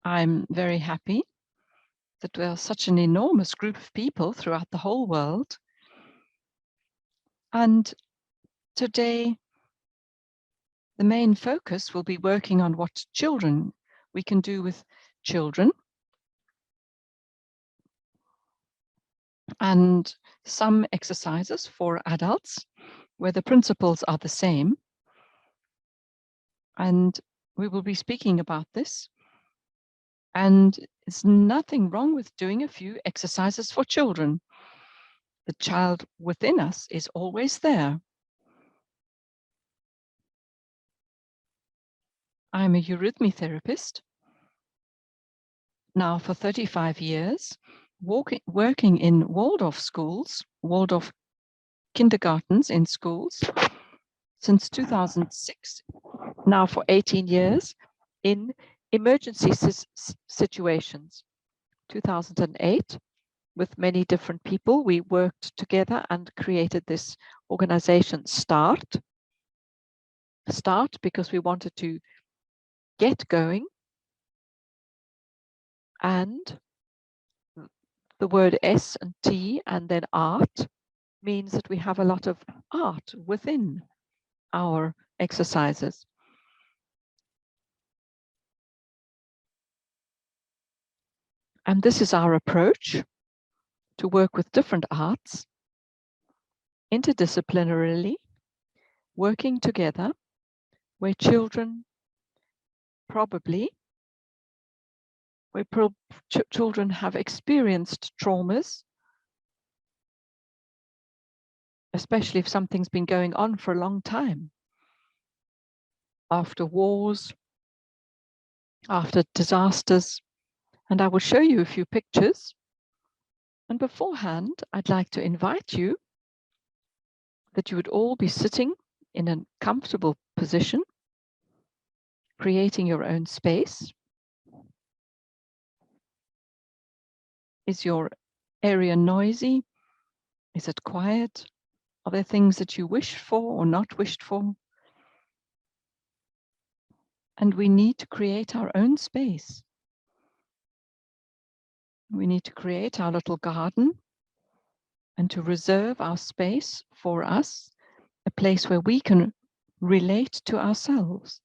I'm very happy that we are such an enormous group of people throughout the whole world. And today, the main focus will be working on what children we can do with children, and some exercises for adults where the principles are the same. And we will be speaking about this. And there's nothing wrong with doing a few exercises for children. The child within us is always there. I'm a eurythmy therapist now for 35 years, working in Waldorf schools, Waldorf kindergartens in schools since 2006, now for 18 years in emergency situations. 2008, with many different people, we worked together and created this organization START because we wanted to get going, and the word S and T and then art means that we have a lot of art within our exercises. And this is our approach to work with different arts, interdisciplinarily, working together, where children children have experienced traumas, especially if something's been going on for a long time, after wars, after disasters. And I will show you a few pictures. And beforehand, I'd like to invite you that you would all be sitting in a comfortable position, creating your own space. Is your area noisy? Is it quiet? Are there things that you wish for or not wished for? And we need to create our own space. We need to create our little garden and to reserve our space for us, a place where we can relate to ourselves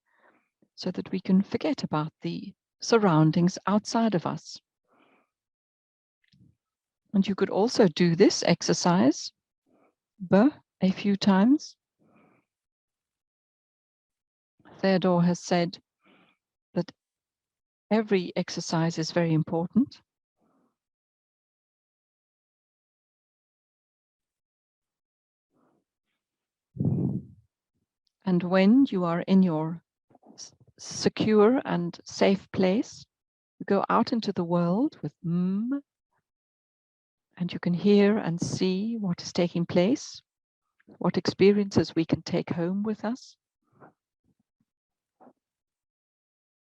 so that we can forget about the surroundings outside of us. And you could also do this exercise a few times. Theodore has said that every exercise is very important. And when you are in your secure and safe place, you go out into the world with and you can hear and see what is taking place, what experiences we can take home with us,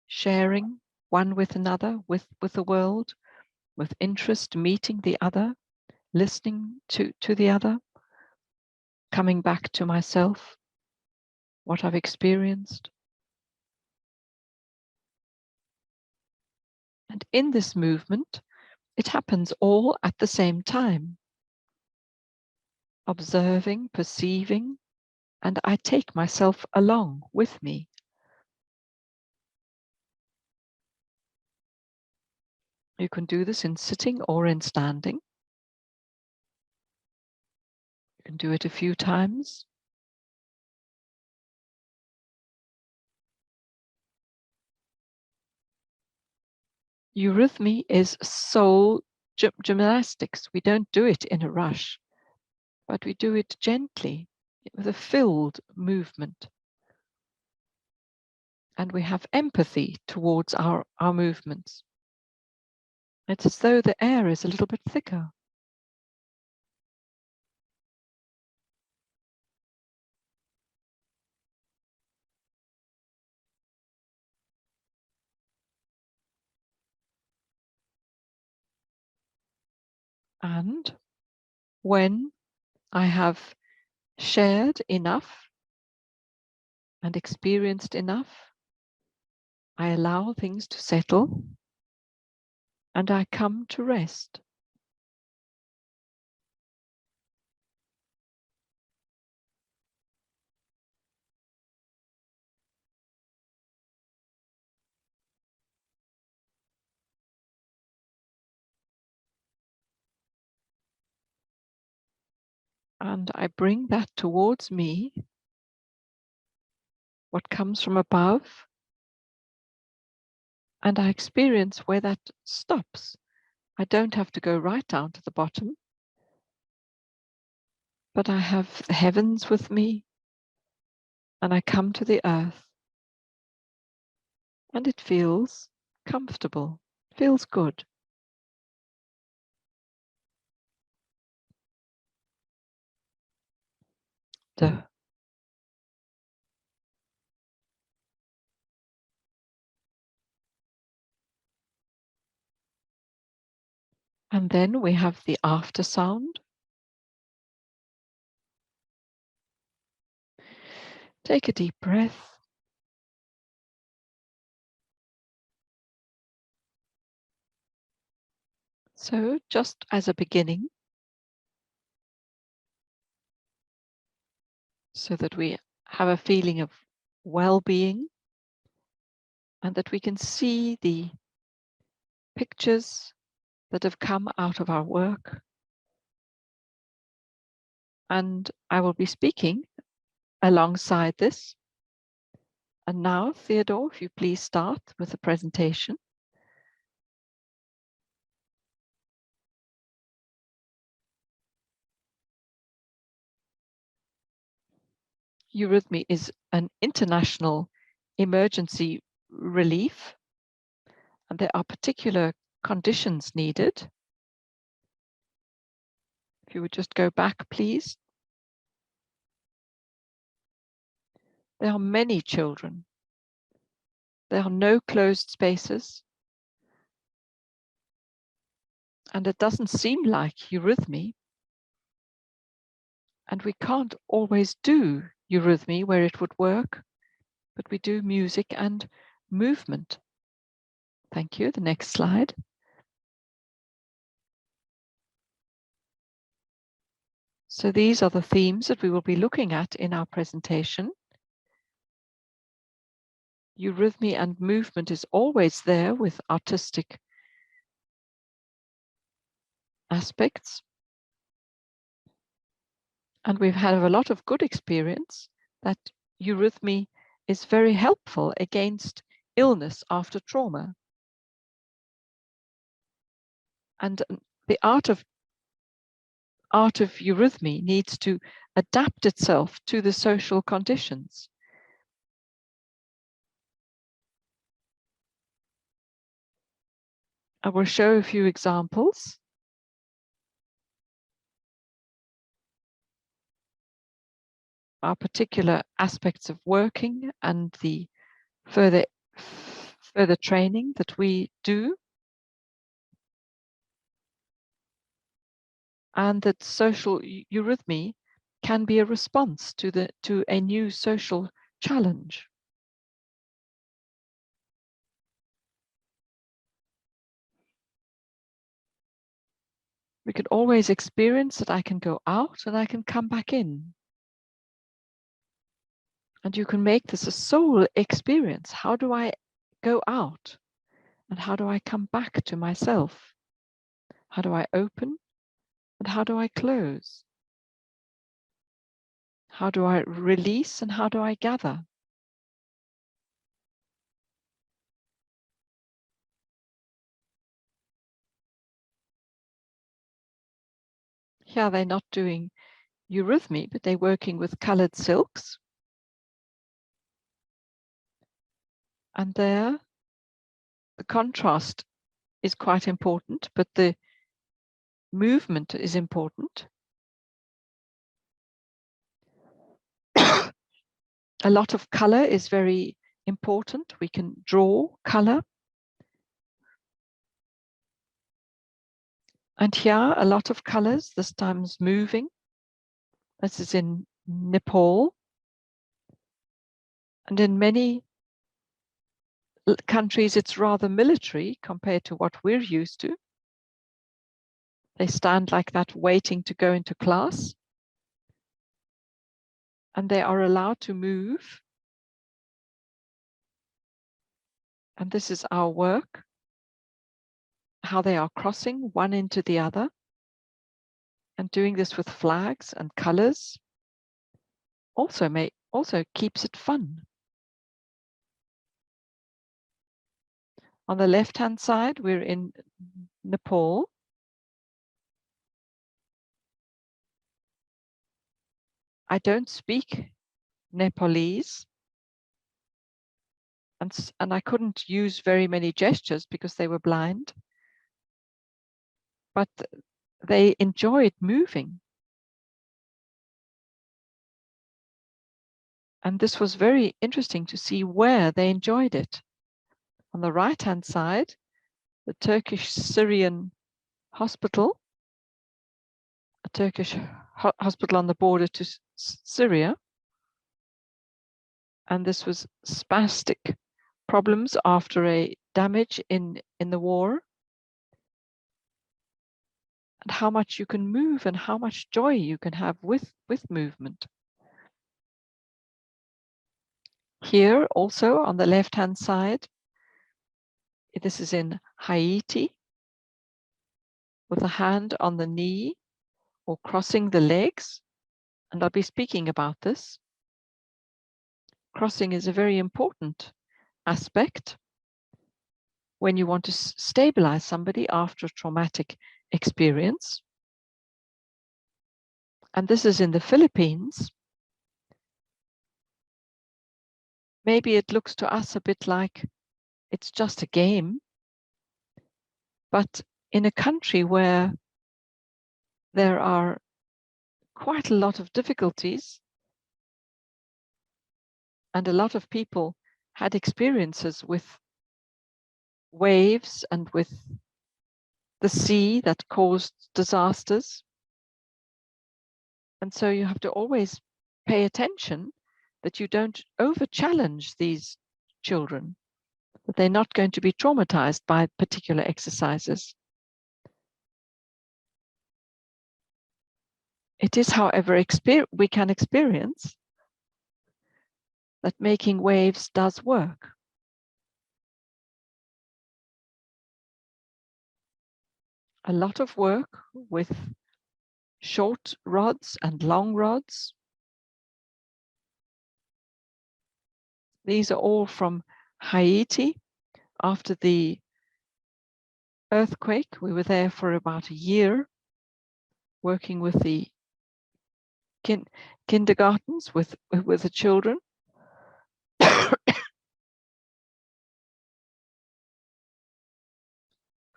sharing one with another, with the world, with interest, meeting the other, listening to the other, coming back to myself, what I've experienced. And in this movement, it happens all at the same time. Observing, perceiving, and I take myself along with me. You can do this in sitting or in standing. You can do it a few times. Eurythmy is soul gymnastics. We don't do it in a rush, but we do it gently with a filled movement. And we have empathy towards our movements. It's as though the air is a little bit thicker. And when I have shared enough and experienced enough, I allow things to settle and I come to rest. And I bring that towards me, what comes from above, and I experience where that stops. I don't have to go right down to the bottom, but I have the heavens with me, and I come to the earth, and it feels comfortable, feels good. The And then we have the after sound. Take a deep breath. So just as a beginning, so that we have a feeling of well-being and that we can see the pictures that have come out of our work. And I will be speaking alongside this. And now, Theodore, if you please start with the presentation. Eurythmy is an international emergency relief, and there are particular conditions needed. If you would just go back, please. There are many children. There are no closed spaces. And it doesn't seem like eurythmy. And we can't always do eurythmy where it would work, but we do music and movement. Thank you. The next slide. So these are the themes that we will be looking at in our presentation. Eurythmy and movement is always there with artistic aspects. And we've had a lot of good experience that eurythmy is very helpful against illness after trauma. And the art of eurythmy needs to adapt itself to the social conditions. I will show a few examples. Our particular aspects of working and the further training that we do. And that social eurythmy can be a response to a new social challenge. We can always experience that I can go out and I can come back in. And you can make this a soul experience. How do I go out? And how do I come back to myself? How do I open? And how do I close? How do I release and how do I gather? Here they're not doing eurythmy, but they're working with colored silks. And there, the contrast is quite important, but the movement is important. A lot of color is very important. We can draw color. And here, a lot of colors, this time is moving. This is in Nepal. And in many countries, it's rather military compared to what we're used to. They stand like that waiting to go into class, and they are allowed to move. And this is our work, how they are crossing one into the other and doing this with flags and colors also keeps it fun. On the left-hand side, we're in Nepal. I don't speak Nepalese, and I couldn't use very many gestures because they were blind, but they enjoyed moving. And this was very interesting to see where they enjoyed it. On the right-hand side, the Turkish-Syrian hospital, a Turkish hospital on the border to Syria. And this was spastic problems after a damage in the war. And how much you can move and how much joy you can have with movement. Here also on the left-hand side, this is in Haiti, with a hand on the knee or crossing the legs. And I'll be speaking about this. Crossing is a very important aspect when you want to stabilize somebody after a traumatic experience. And this is in the Philippines. Maybe it looks to us a bit like it's just a game, but in a country where there are quite a lot of difficulties and a lot of people had experiences with waves and with the sea that caused disasters. And so you have to always pay attention that you don't over-challenge these children, that they're not going to be traumatized by particular exercises. It is, however, we can experience that making waves does work. A lot of work with short rods and long rods. These are all from Haiti. After the earthquake, we were there for about a year, working with the kindergartens, with the children.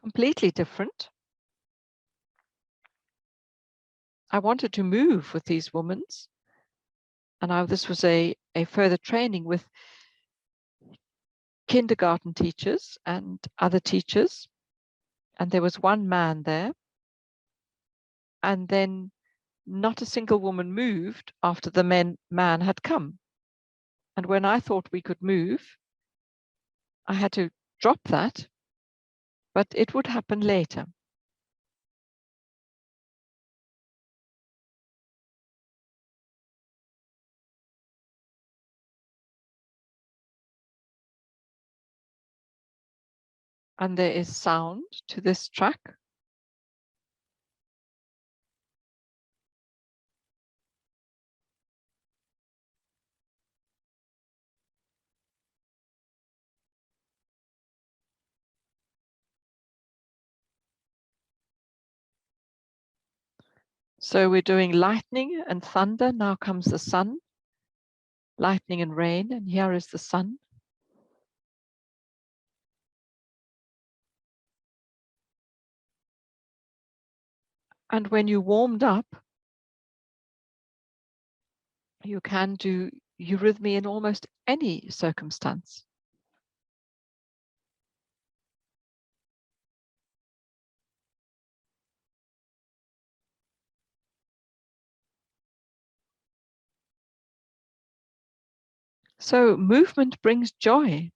Completely different. I wanted to move with these women, and this was a further training with kindergarten teachers and other teachers. And there was one man there, and then not a single woman moved after the man had come. And when I thought we could move, I had to drop that, but it would happen later. And there is sound to this track. So we're doing lightning and thunder. Now comes the sun, lightning and rain, and here is the sun. And when you warmed up, you can do eurythmy in almost any circumstance. So movement brings joy.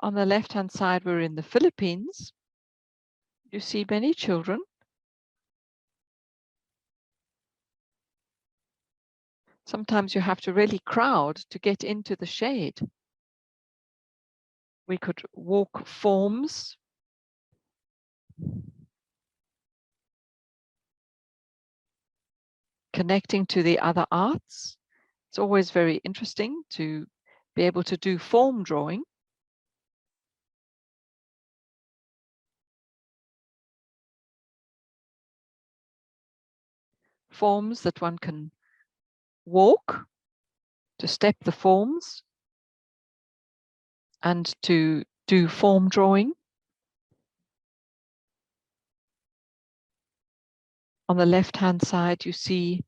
On the left-hand side, we're in the Philippines. You see many children. Sometimes you have to really crowd to get into the shade. We could walk forms. Connecting to the other arts. It's always very interesting to be able to do form drawing. Forms that one can walk, to step the forms, and to do form drawing. On the left-hand side, you see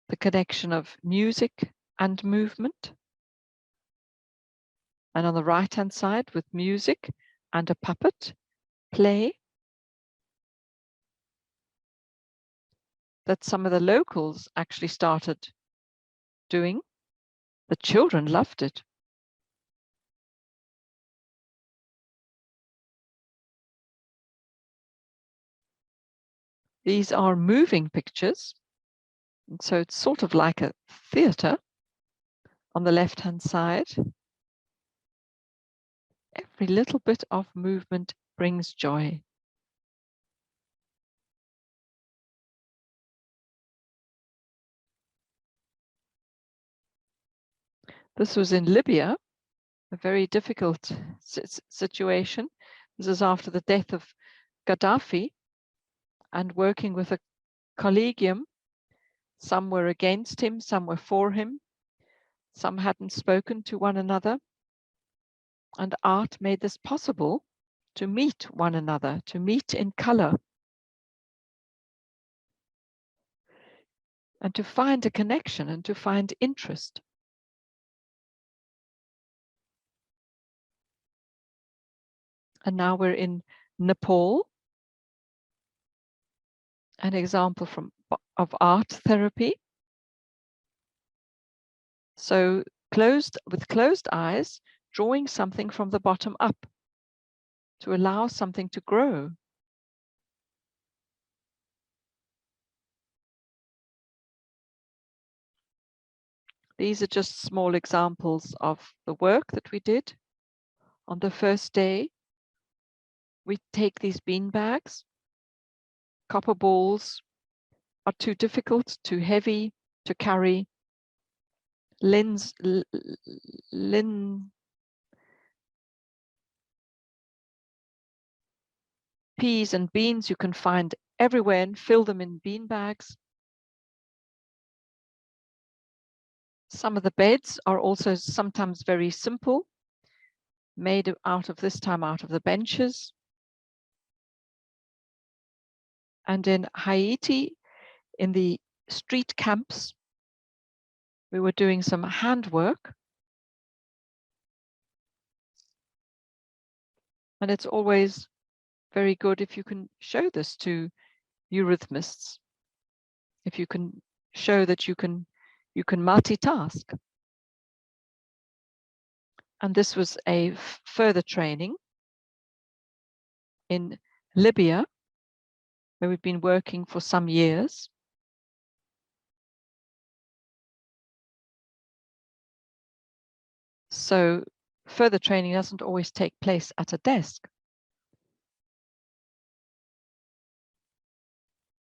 the connection of music and movement. And on the right-hand side, with music and a puppet play, that some of the locals actually started doing. The children loved it. These are moving pictures. And so it's sort of like a theater on the left-hand side. Every little bit of movement brings joy. This was in Libya, a very difficult situation. This is after the death of Gaddafi, and working with a collegium. Some were against him, some were for him. Some hadn't spoken to one another. And art made this possible, to meet one another, to meet in color, and to find a connection and to find interest. And now we're in Nepal, an example of art therapy. So with closed eyes, drawing something from the bottom up to allow something to grow. These are just small examples of the work that we did. On the first day, we take these bean bags. Copper balls are too difficult, too heavy to carry. Peas and beans you can find everywhere and fill them in bean bags. Some of the beds are also sometimes very simple, made out of the benches. And in Haiti, in the street camps, we were doing some handwork. And it's always very good if you can show this to eurythmists, if you can show that you can multitask. And this was a further training in Libya, where we've been working for some years. So further training doesn't always take place at a desk.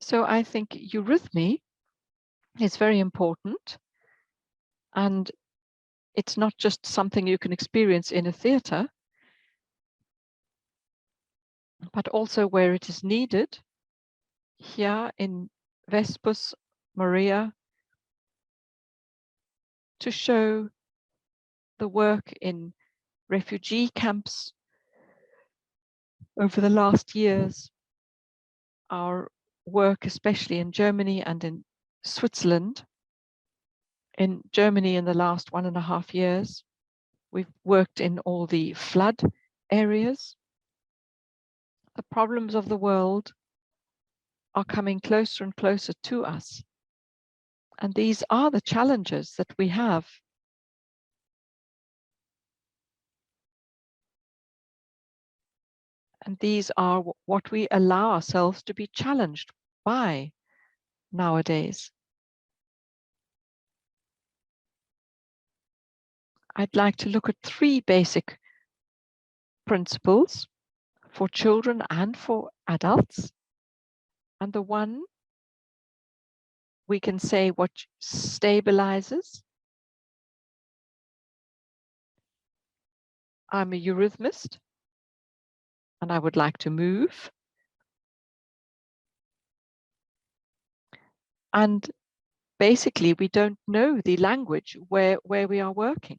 So I think eurythmy is very important, and it's not just something you can experience in a theater, but also where it is needed. Here in Vespus, Maria, to show the work in refugee camps over the last years, our work especially in Germany and in Switzerland. In Germany in the last 1.5 years, we've worked in all the flood areas. The problems of the world are coming closer and closer to us. And these are the challenges that we have. And these are what we allow ourselves to be challenged by nowadays. I'd like to look at 3 basic principles for children and for adults. And the one, we can say, what stabilizes. I'm a eurythmist and I would like to move. And basically, we don't know the language where we are working.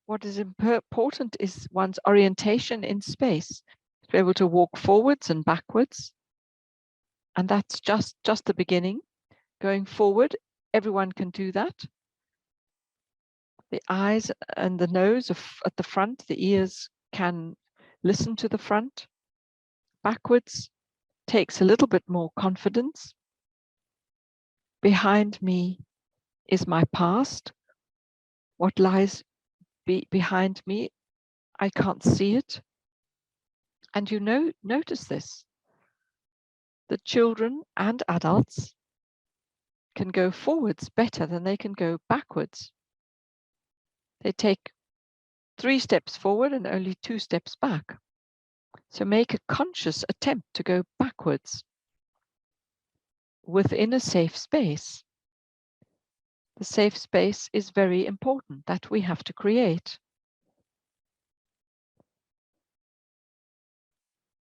What is important is one's orientation in space, to be able to walk forwards and backwards. And that's just the beginning. Going forward, everyone can do that. The eyes and the nose at the front, the ears can listen to the front. Backwards takes a little bit more confidence. Behind me is my past. What lies behind me, I can't see it. And you notice this. The children and adults can go forwards better than they can go backwards. They take 3 steps forward and only 2 steps back. So make a conscious attempt to go backwards within a safe space. The safe space is very important, that we have to create.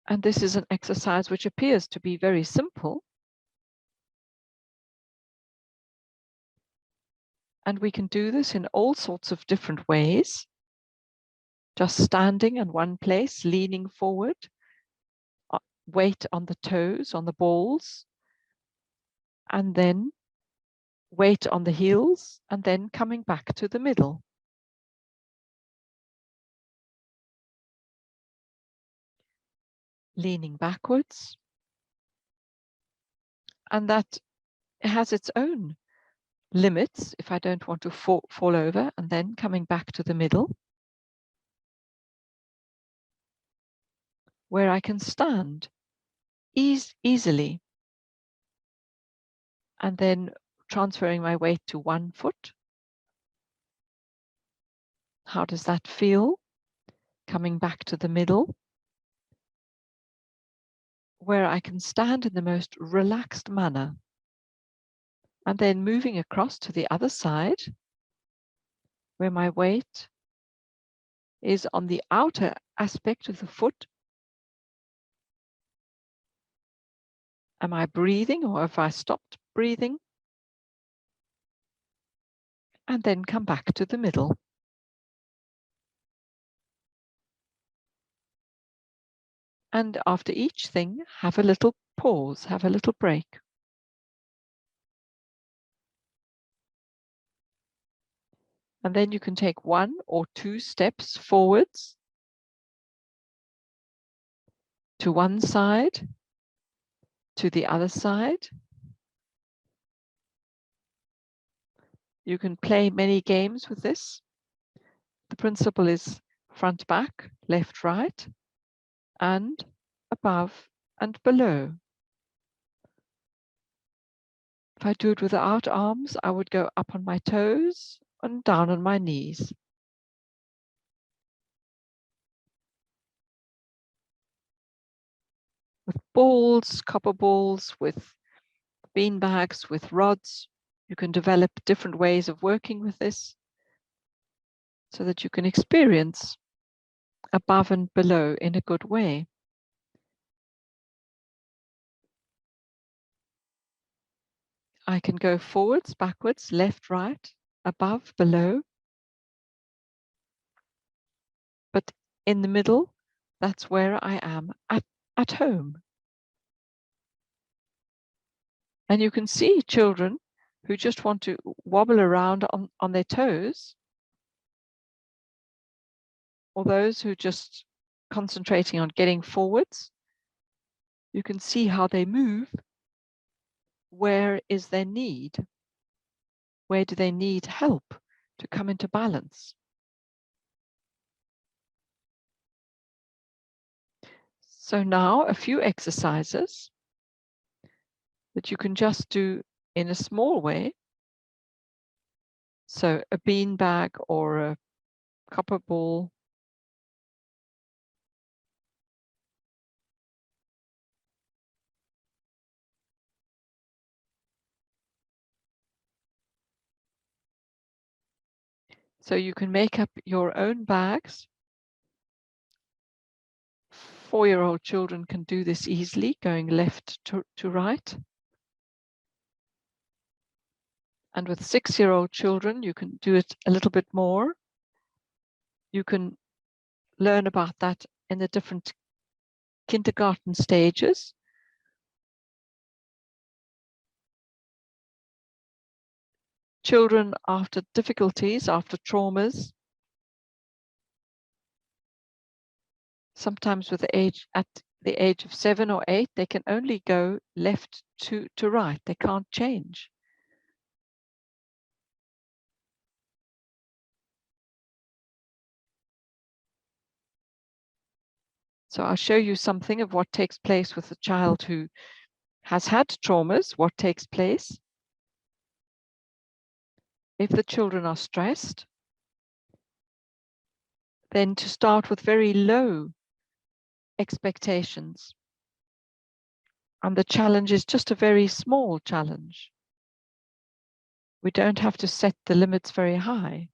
And this is an exercise which appears to be very simple. And we can do this in all sorts of different ways. Just standing in one place, leaning forward, weight on the toes, on the balls, and then weight on the heels, and then coming back to the middle. Leaning backwards. And that has its own limits if I don't want to fall over, and then coming back to the middle, where I can stand easily, and then transferring my weight to one foot. How does that feel? Coming back to the middle, where I can stand in the most relaxed manner, and then moving across to the other side, where my weight is on the outer aspect of the foot. Am I breathing, or have I stopped breathing? And then come back to the middle. And after each thing, have a little pause, have a little break. And then you can take 1 or 2 steps forwards to one side, to the other side. You can play many games with this. The principle is front, back, left, right, and above and below. If I do it without arms, I would go up on my toes and down on my knees. With balls, copper balls, with bean bags, with rods, you can develop different ways of working with this so that you can experience above and below in a good way. I can go forwards, backwards, left, right, above, below. But in the middle, that's where I am at home. And you can see children who just want to wobble around on their toes, or those who just concentrating on getting forwards. You can see how they move. Where is their need? Where do they need help? to come into balance. So now a few exercises that you can just do in a small way. So a bean bag or a copper ball. So you can make up your own bags. 4-year-old children can do this easily, going left to right. And with 6-year-old children, you can do it a little bit more. You can learn about that in the different kindergarten stages. Children after difficulties, after traumas, sometimes at the age of 7 or 8, they can only go left to right. They can't change. So I'll show you something of what takes place with a child who has had traumas, what takes place. If the children are stressed, then to start with very low expectations. And the challenge is just a very small challenge. We don't have to set the limits very high.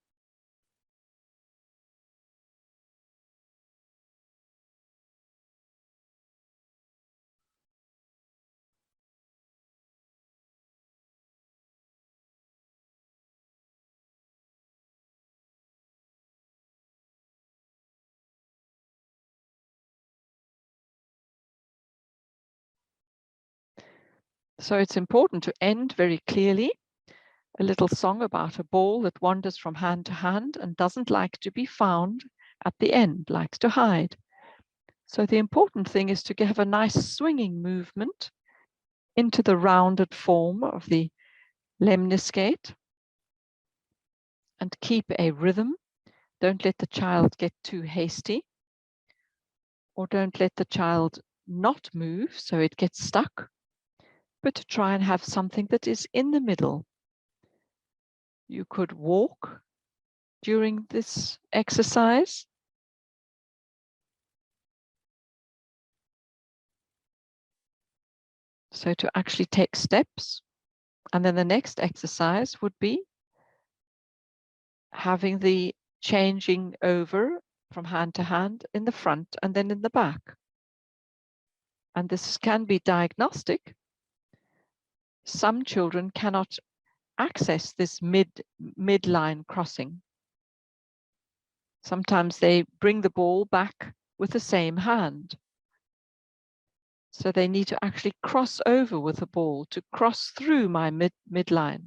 So it's important to end very clearly. A little song about a ball that wanders from hand to hand and doesn't like to be found at the end, likes to hide. So the important thing is to have a nice swinging movement into the rounded form of the lemniscate and keep a rhythm. Don't let the child get too hasty, or don't let the child not move so it gets stuck, but to try and have something that is in the middle. You could walk during this exercise. So to actually take steps. And then the next exercise would be having the changing over from hand to hand in the front and then in the back. And this can be diagnostic. Some children cannot access this midline crossing. Sometimes they bring the ball back with the same hand. So they need to actually cross over with the ball to cross through my midline,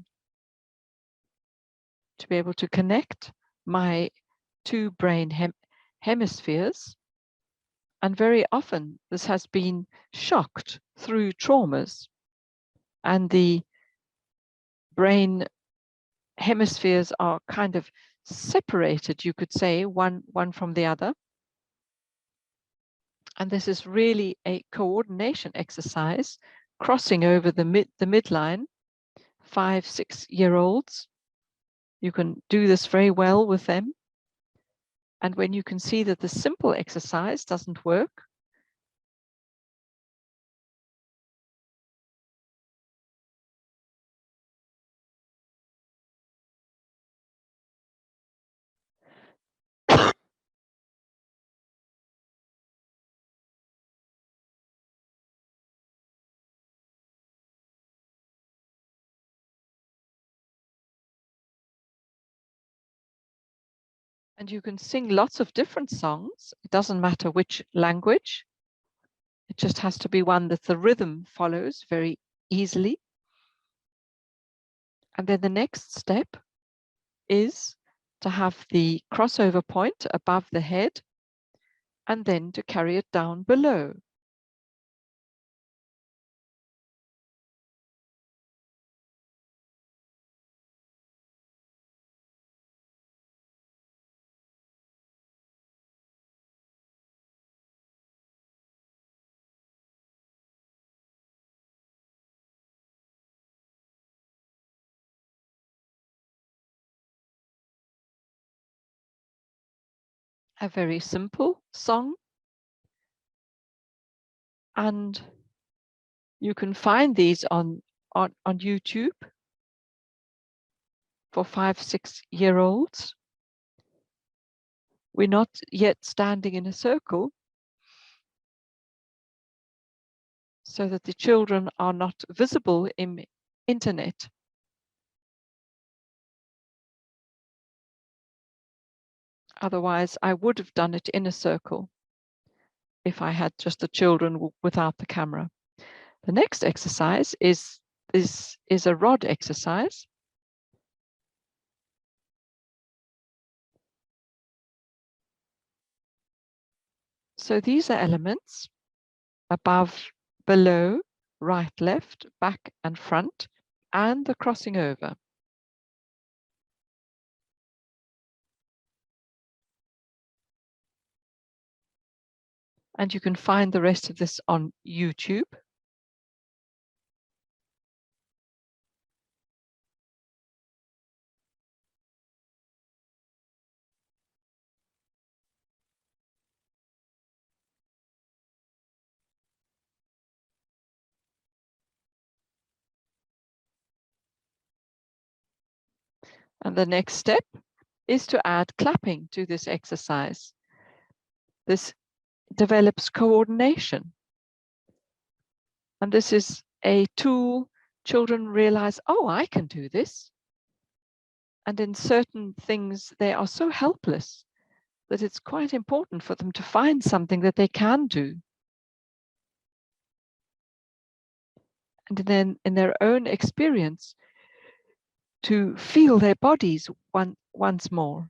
to be able to connect my two brain hemispheres. And very often this has been shocked through traumas, and the brain hemispheres are kind of separated, you could say, one from the other. And this is really a coordination exercise, crossing over the midline. 5-6-year-olds, you can do this very well with them. And when you can see that the simple exercise doesn't work, and you can sing lots of different songs. It doesn't matter which language. It just has to be one that the rhythm follows very easily. And then the next step is to have the crossover point above the head and then to carry it down below. a very simple song, and you can find these on YouTube for 5-6-year-olds. We're not yet standing in a circle so that the children are not visible in internet. Otherwise, I would have done it in a circle if I had just the children without the camera. The next exercise is a rod exercise. So these are elements: above, below, right, left, back and front, and the crossing over. And you can find the rest of this on YouTube. And the next step is to add clapping to this exercise. This develops coordination. And this is a tool children realize, oh, I can do this. And in certain things, they are so helpless that it's quite important for them to find something that they can do. And then in their own experience, to feel their bodies once more.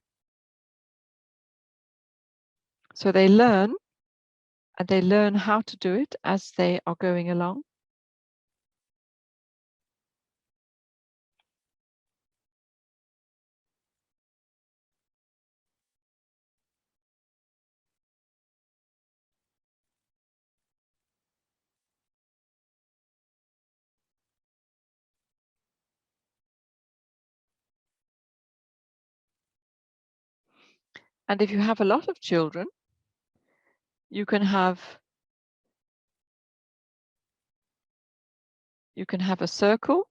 So they learn, and they learn how to do it as they are going along. And if you have a lot of children, you can have a circle,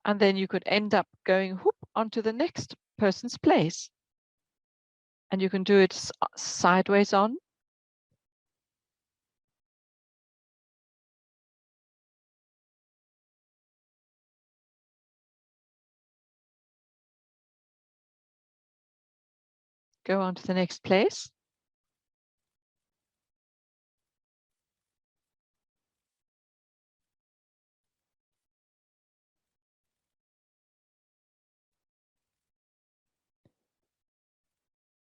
and then you could end up going whoop onto the next person's place. And you can do it sideways on. Go on to the next place.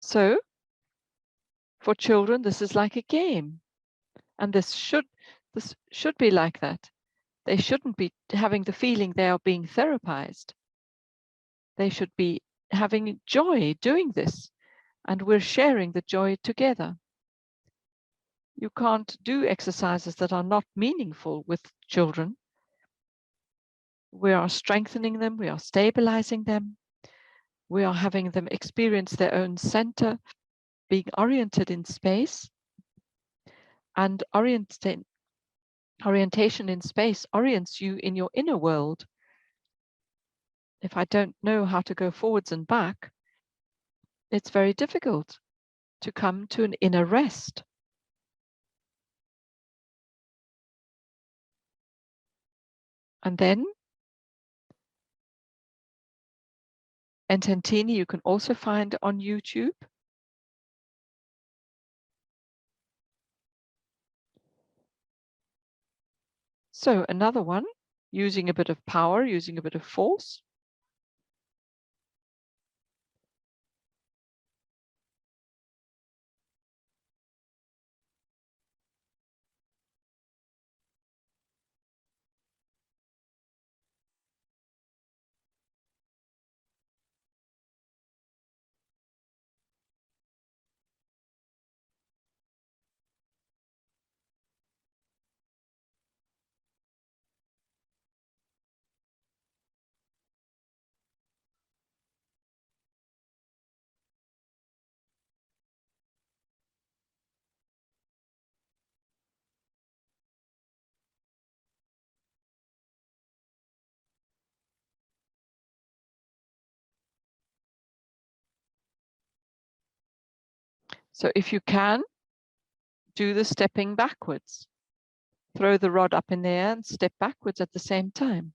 So for children, this is like a game. And this should be like that. They shouldn't be having the feeling they are being therapized. They should be having joy doing this, and we're sharing the joy together. You can't do exercises that are not meaningful with children. We are strengthening them, we are stabilizing them, we are having them experience their own center, being oriented in space, and orientation in space orients you in your inner world. If I don't know how to go forwards and back, it's very difficult to come to an inner rest. And then Ententini you can also find on YouTube. So another one, using a bit of power, using a bit of force. So if you can, do the stepping backwards. Throw the rod up in the air and step backwards at the same time.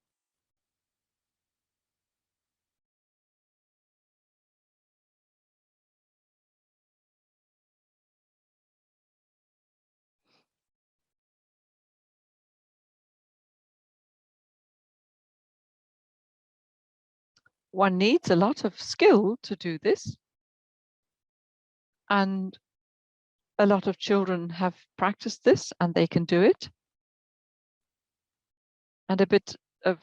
One needs a lot of skill to do this, and a lot of children have practiced this and they can do it. And a bit of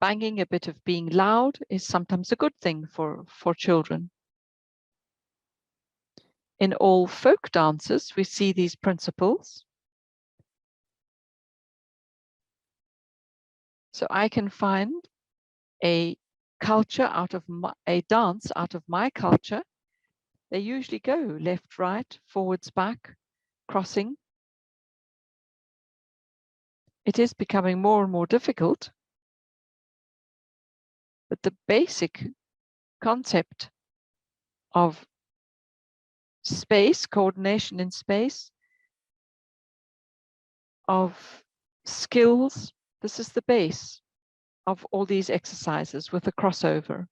banging, a bit of being loud is sometimes a good thing for children. In all folk dances, we see these principles. So I can find a culture out of a dance out of my culture. They usually go left, right, forwards, back, crossing. It is becoming more and more difficult, but the basic concept of space, coordination in space, of skills, this is the base of all these exercises with a crossover.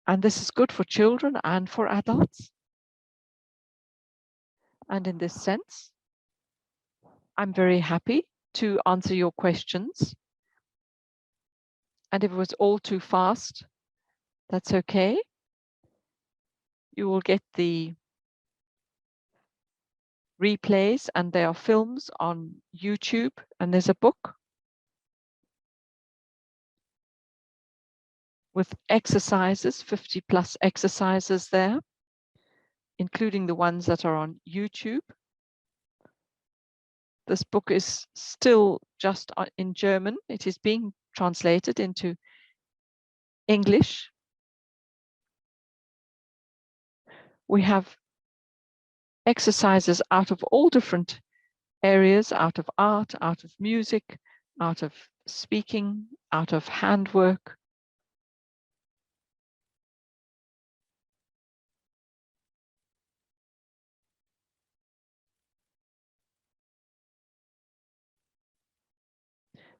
And this is good for children and for adults. And in this sense, I'm very happy to answer your questions. And if it was all too fast, that's okay. You will get the replays, and there are films on YouTube, and there's a book with exercises, 50+ exercises there, including the ones that are on YouTube. This book is still just in German. It is being translated into English. We have exercises out of all different areas, out of art, out of music, out of speaking, out of handwork.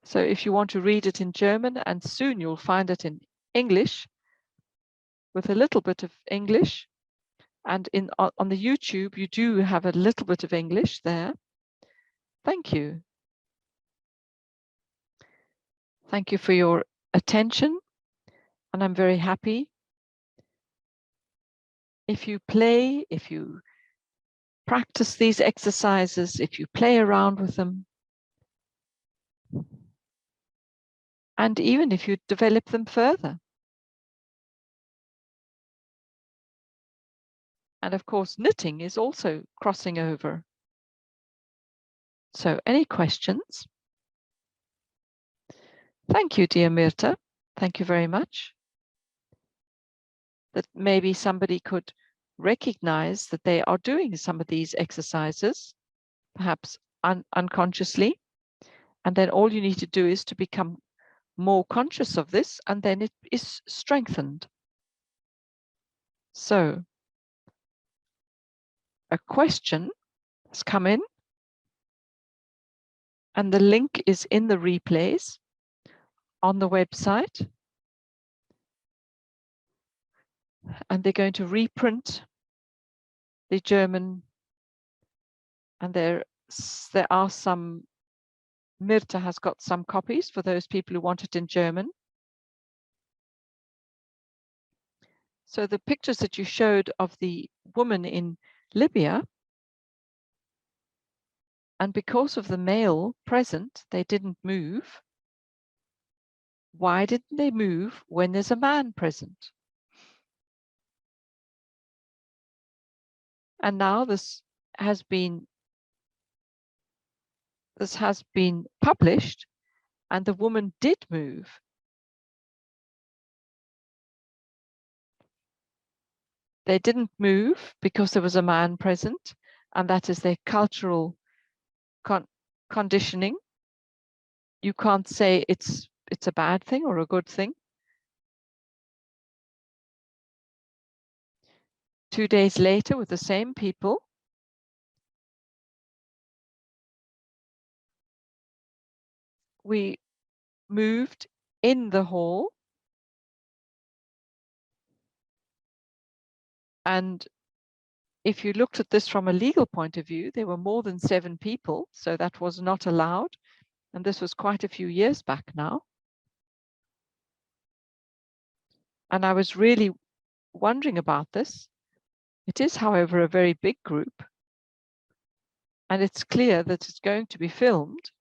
So if you want to read it in German, and soon you'll find it in English with a little bit of English, and on the YouTube, you do have a little bit of English there. Thank you. Thank you for your attention, and I'm very happy. If you play, if you practice these exercises, if you play around with them, and even if you develop them further. And of course, knitting is also crossing over. So any questions? Thank you, dear Myrtha. Thank you very much. That maybe somebody could recognize that they are doing some of these exercises, perhaps unconsciously. And then all you need to do is to become more conscious of this, and then it is strengthened. So a question has come in, and the link is in the replays on the website. And they're going to reprint the German, and there are some, Myrtha has got some copies for those people who want it in German. So the pictures that you showed of the woman in Libya, and because of the male present, they didn't move. Why didn't they move when there's a man present? And now this has been published, and the woman did move. They didn't move because there was a man present, and that is their cultural conditioning. You can't say it's a bad thing or a good thing. 2 days later, with the same people, we moved in the hall, and if you looked at this from a legal point of view, there were more than 7 people, so that was not allowed, and this was quite a few years back now. And I was really wondering about this. It is, however, a very big group, and it's clear that it's going to be filmed.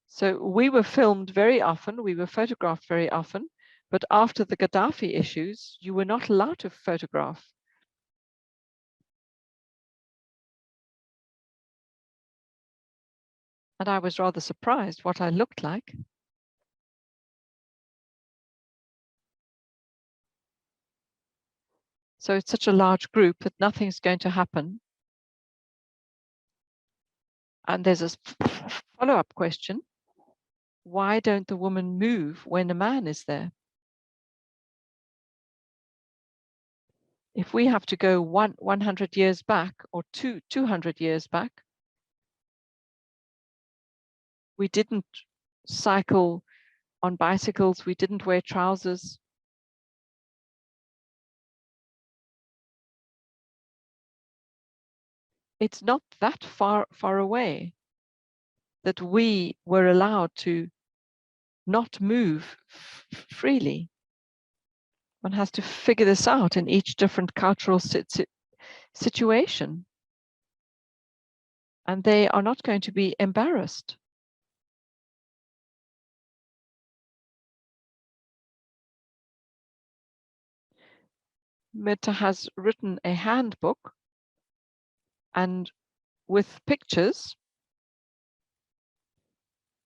So we were filmed very often, we were photographed very often, but after the Gaddafi issues, you were not allowed to photograph. And I was rather surprised what I looked like. So it's such a large group that nothing's going to happen. And there's a follow-up question. Why don't the women move when a man is there? If we have to go 100 years back or 200 years back, we didn't cycle on bicycles, we didn't wear trousers. It's not that far away that we were allowed to not move freely. One has to figure this out in each different cultural situation. And they are not going to be embarrassed. Myrtha has written a handbook, and with pictures,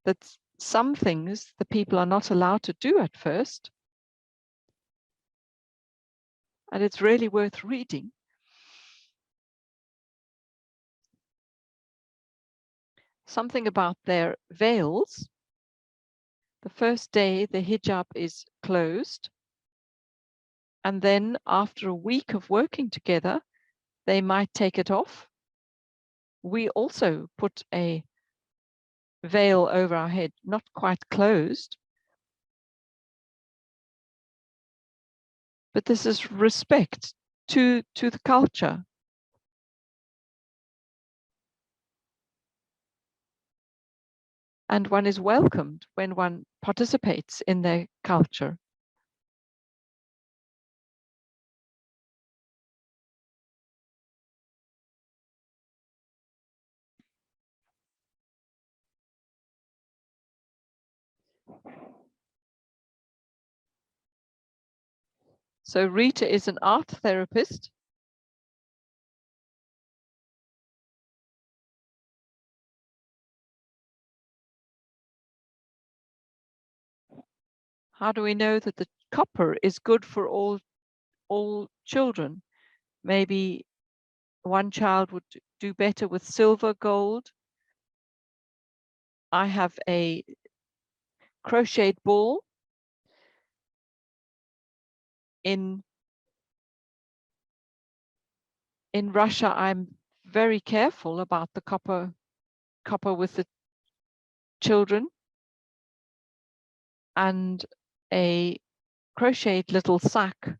that some things the people are not allowed to do at first. And it's really worth reading. Something about their veils. The first day the hijab is closed, and then after a week of working together, they might take it off. We also put a veil over our head, not quite closed. But this is respect to the culture. And one is welcomed when one participates in their culture. So Rita is an art therapist. How do we know that the copper is good for all children? Maybe one child would do better with silver, gold. I have a crocheted ball. In Russia, I'm very careful about the copper with the children, and a crocheted little sack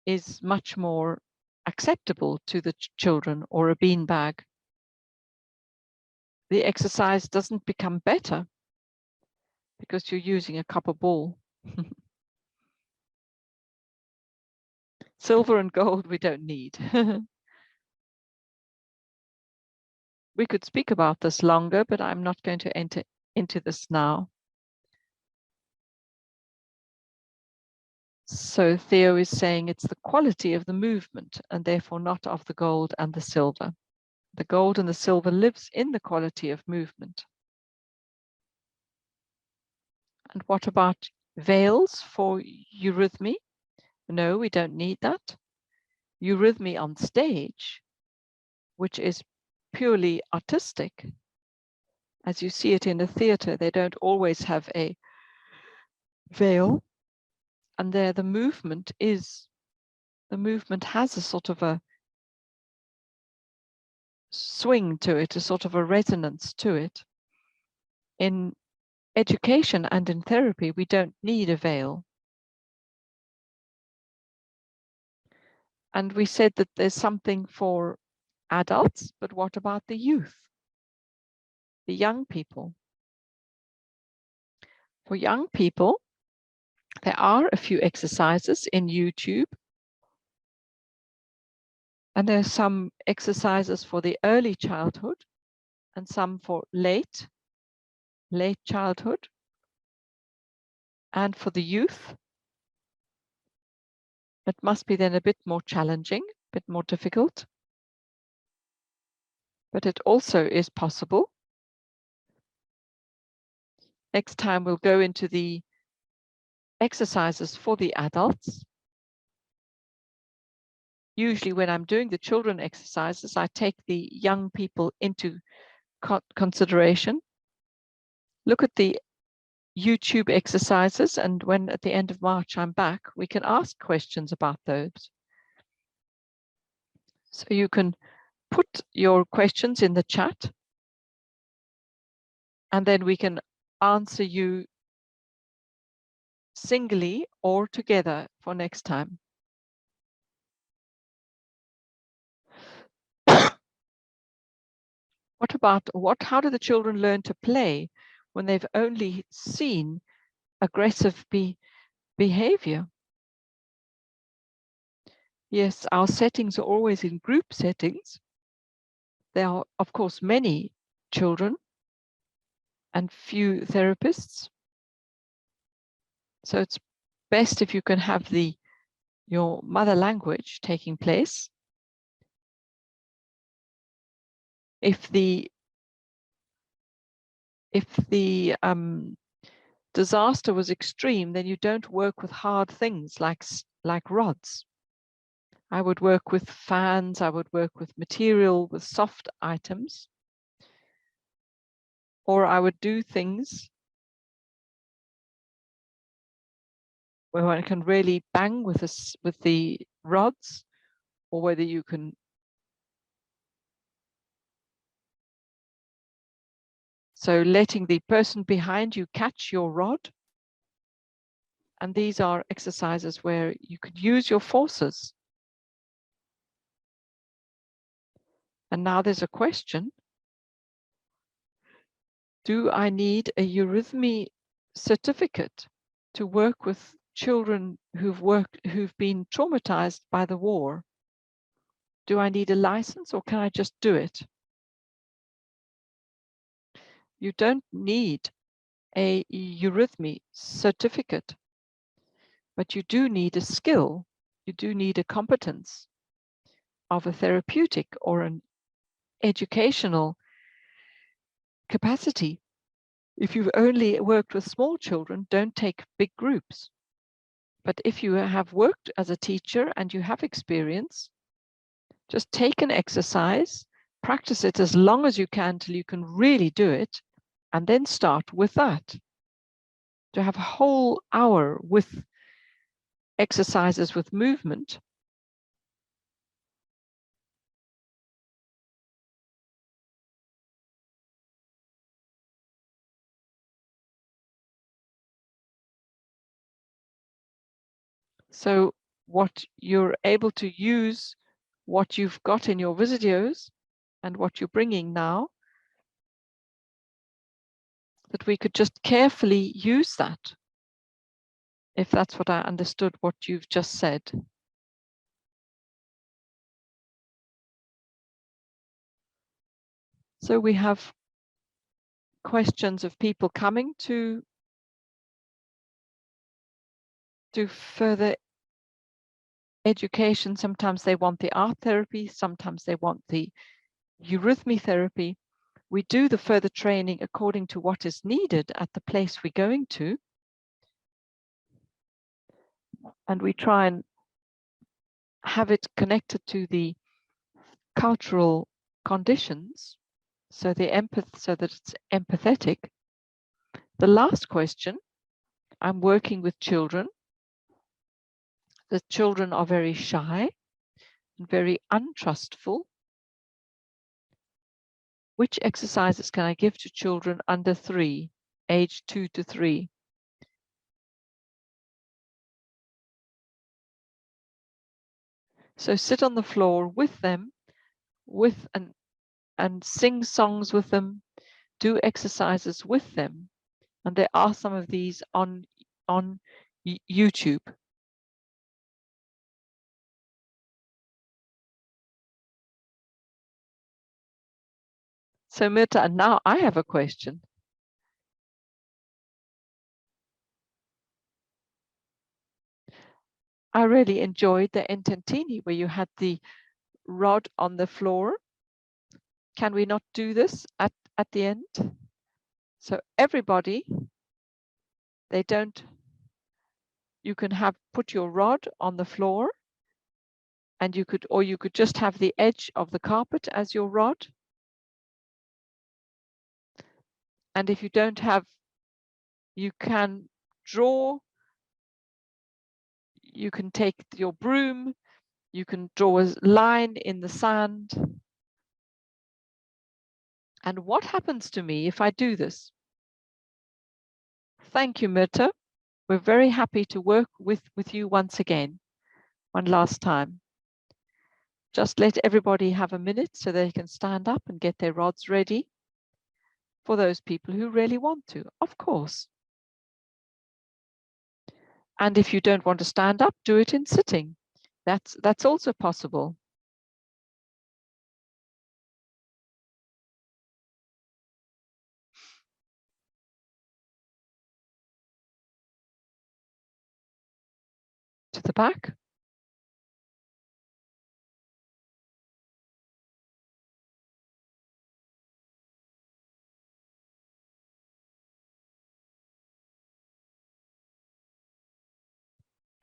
is much more acceptable to the children, or a bean bag. The exercise doesn't become better because you're using a copper ball. Silver and gold we don't need. We could speak about this longer, but I'm not going to enter into this now. So Theo is saying it's the quality of the movement and therefore not of the gold and the silver. The gold and the silver lives in the quality of movement. And what about veils for eurythmy? No, we don't need that. Eurythmy on stage, which is purely artistic, as you see it in a theater, they don't always have a veil, and there the movement has a sort of a swing to it, a sort of a resonance to it. In education and in therapy, we don't need a veil. And we said that there's something for adults, but what about the youth, the young people? For young people, there are a few exercises in YouTube, and there are some exercises for the early childhood and some for late childhood. And for the youth, it must be then a bit more challenging, a bit more difficult, but it also is possible. Next time we'll go into the exercises for the adults. Usually when I'm doing the children exercises, I take the young people into consideration. Look at the YouTube exercises, and when at the end of March I'm back, we can ask questions about those. So you can put your questions in the chat, and then we can answer you singly or together for next time. How do the children learn to play when they've only seen aggressive behavior? Yes, our settings are always in group settings. There are, of course, many children and few therapists. So it's best if you can have your mother language taking place. If the disaster was extreme, then you don't work with hard things like rods. I would work with fans, I would work with material, with soft items, or I would do things where one can really bang with the rods, or whether you can so letting the person behind you catch your rod. And these are exercises where you could use your forces. And now there's a question. Do I need a eurythmy certificate to work with children who've been traumatized by the war? Do I need a license, or can I just do it? You don't need a eurythmy certificate, but you do need a skill. You do need a competence of a therapeutic or an educational capacity. If you've only worked with small children, don't take big groups. But if you have worked as a teacher and you have experience, just take an exercise, practice it as long as you can till you can really do it, and then start with that. To have a whole hour with exercises with movement. So what you're able to use, what you've got in your videos and what you're bringing now, that we could just carefully use that, if that's what I understood what you've just said. So we have questions of people coming to do further education. Sometimes they want the art therapy, sometimes they want the eurythmy therapy. We do the further training according to what is needed at the place we're going to. And we try and have it connected to the cultural conditions, so that it's empathetic. The last question, I'm working with children. The children are very shy and very untrustful. Which exercises can I give to children under 3, age 2 to 3? So sit on the floor with them, and sing songs with them, do exercises with them. And there are some of these on YouTube. So Myrtha, and now I have a question. I really enjoyed the Ententini where you had the rod on the floor. Can we not do this at the end? So everybody, you can put your rod on the floor, and you could just have the edge of the carpet as your rod. And if you don't have, you can draw, you can take your broom, you can draw a line in the sand. And what happens to me if I do this? Thank you, Myrtha. We're very happy to work with you once again, one last time. Just let everybody have a minute so they can stand up and get their rods ready for those people who really want to, of course. And if you don't want to stand up, do it in sitting. That's also possible. To the back.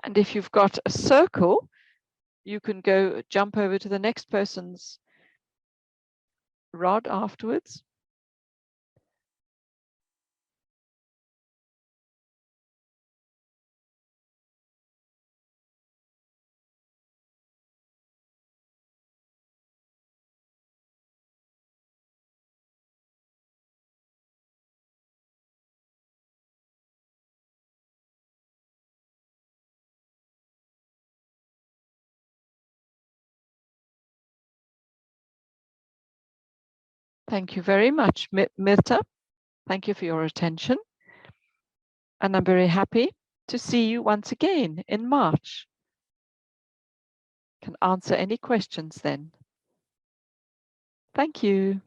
And if you've got a circle, you can jump over to the next person's rod afterwards. Thank you very much, Myrtha. Thank you for your attention. And I'm very happy to see you once again in March. Can answer any questions then. Thank you.